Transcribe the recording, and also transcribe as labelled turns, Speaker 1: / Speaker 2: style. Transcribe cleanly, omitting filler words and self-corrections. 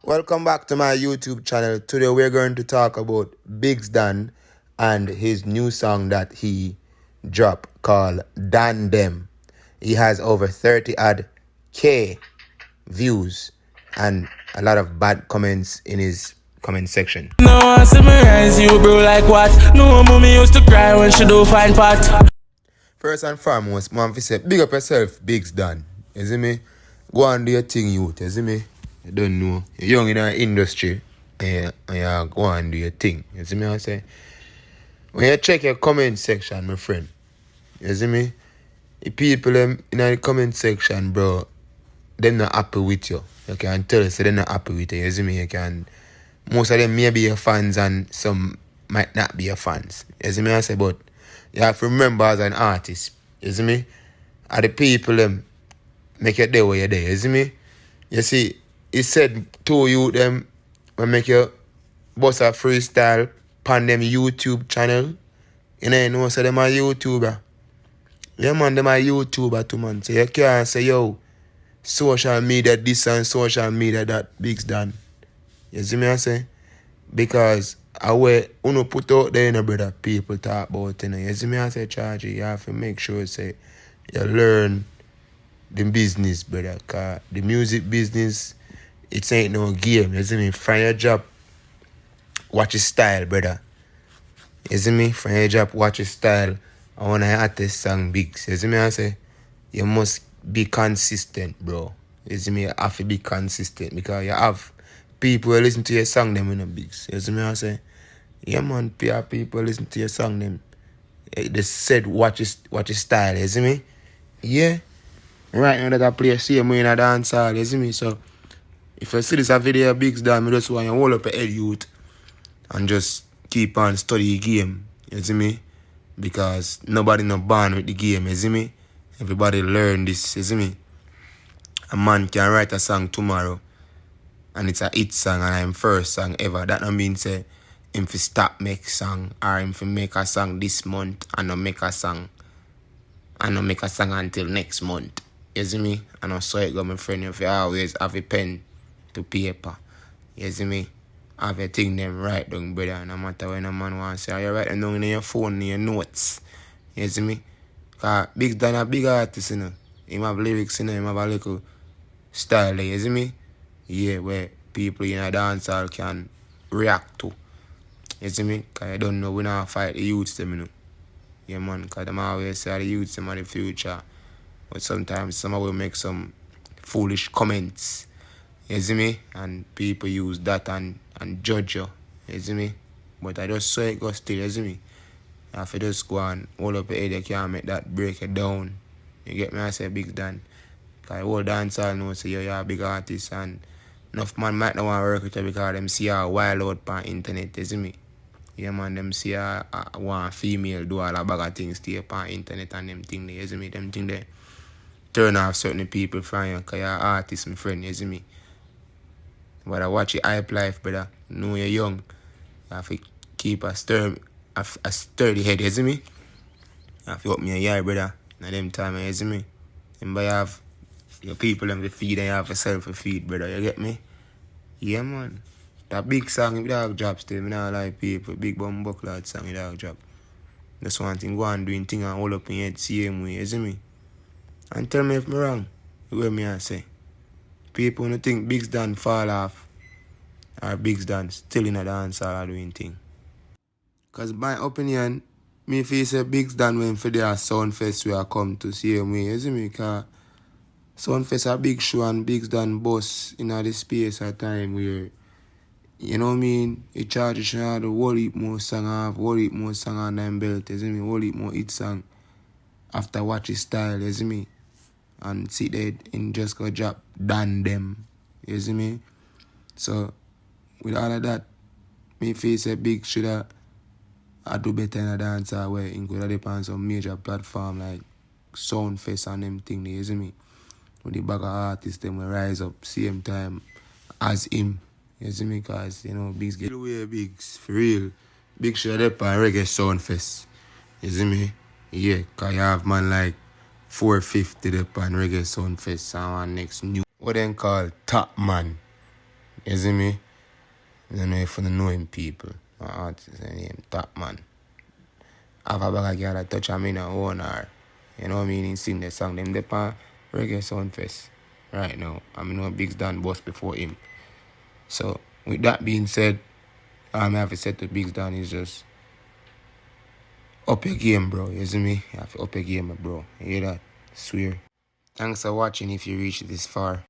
Speaker 1: Welcome back to my YouTube channel. Today we're going to talk about Biggs Dan and his new song that he dropped called Dan Dem. He has over 30 odd K views and a lot of bad comments in his comment section.
Speaker 2: No one summarize you, bro, like what? No mommy used to cry when she do find pot.
Speaker 1: First and foremost, man, fi say, big up yourself, Biggs Dan. You see me? Go and do your thing, youth. You see me? You don't know. You're young in our industry. And you go and do your thing. You see me? I say, when you check your comment section, my friend, you see me? The people in the comment section, bro, they're not happy with you. You can tell us they're not happy with you. You see me? Most of them may be your fans and some might not be your fans. You see me? I say, but you have to remember as an artist, you see me? Are the people them make you there where you're there, you see me? You see, he said to you them when make you bust a freestyle on them YouTube channel. You know, so them a YouTuber. Yeah man, them a YouTuber too man. So you can't say yo, social media this and social media that, Biggs Dan. You see me I say? Because away uno put out there, you know, brother, people talk about, you know. You see me I say, Chargy, you have to make sure say you learn the business, brother. Cause the music business, it ain't no game. You see me? Find your job, watch your style, brother. You see me? Find your job, watch your style. I wanna artist song Biggs. You see me I say? You must be consistent, bro. You see me? You have to be consistent because you have people who listen to your song them in the Biggs. You see me I say? Yeah man, people listen to your song them. They said watch your style, you see me? Yeah. Right now that I play same way in a dance hall, you see me? So if you see this a video Biggs Dan, I just want you to hold up your head youth and just keep on study the game, you see me? Because nobody not born with the game, you see me? Everybody learn this, you see me? A man can write a song tomorrow and it's a hit song and I'm first song ever. That don't mean say him fi stop make song or him fi make a song this month and not make a song until next month. You see me? And I saw it go, my friend, if you always have a pen to paper. You see me? Have your thing them right down, brother. No matter when a man wants to say, you write them down in your phone, in your notes. You see me? Because Biggs Dan a big artist, you know. Him have lyrics, you know. Him have a little style, you see me? Yeah, where people in a dancehall can react to. You see me? Because you don't know, we not fight the youths them, you know. Yeah, man, because them always say the youths them are the future. But sometimes some will make some foolish comments. You see me? And people use that and judge you. You see me? But I just saw it go still, you see me? You have to just go and hold up your head, you can't make that break it down. You get me? I say Biggs Dan. Because the whole dancehall know say you're a big artist and enough man might not want to work with you because them see you wild out on internet, you see me? Yeah man, them see one female do all a bag of things to you on internet and them thing there, you see me? Them thing there turn off certain people from you because you're an artist, my friend, you see me? But I watch your hype life, brother. You know you're young. You have to keep a sturdy head, you see me? You have to open your eye, brother. Now them time, you see me? Remember you have your people them to feed and you have yourself to feed, brother. You get me? Yeah, man. That big song with dog job still. I don't like people. Big bum buckler song with dog job. That's one thing. Go on doing thing and hold up in your head same way, you see me? And tell me if I'm wrong. What me I say? People who think Biggs Dan fall off or Biggs Dan still in a dance or doing thing. Because my opinion, me feel say Biggs Dan when for their Soundfest we are come to see him, you see me? Because Soundfest a big show and Biggs Dan boss in the space at time where, you know what I mean? He charge should have the whole heap more song have, whole heap more song on them belt, you see me? Whole heap more hit song after watch his style, you see me? And sit there and just go drop Dan Dem, you see me? So, with all of that, me feel say Biggs should have do better in a dancer where he could have depend on some major platform like Soundfest and them thing, you see me? With the bag of artists, them will rise up same time as him. You see me? Because, you know, Biggs get away Biggs, for real. Biggs should have on Reggae Soundfest. You see me? Yeah, because you have man like 450 up on Reggae Soundfest and one next new, what they call Top Man. You see me? I don't know if you know him people. My artist name Top Man. I have a bag of girl that touch him in a own her. You know what I mean? He sing the song. Them dep on Reggae Soundfest right now. I mean, no Biggs done bust before him. So, with that being said, all I have to say to Biggs Don is just up your game, bro. You see me? You have to up your game, bro. You hear that? Swear. Thanks for watching if you reached this far.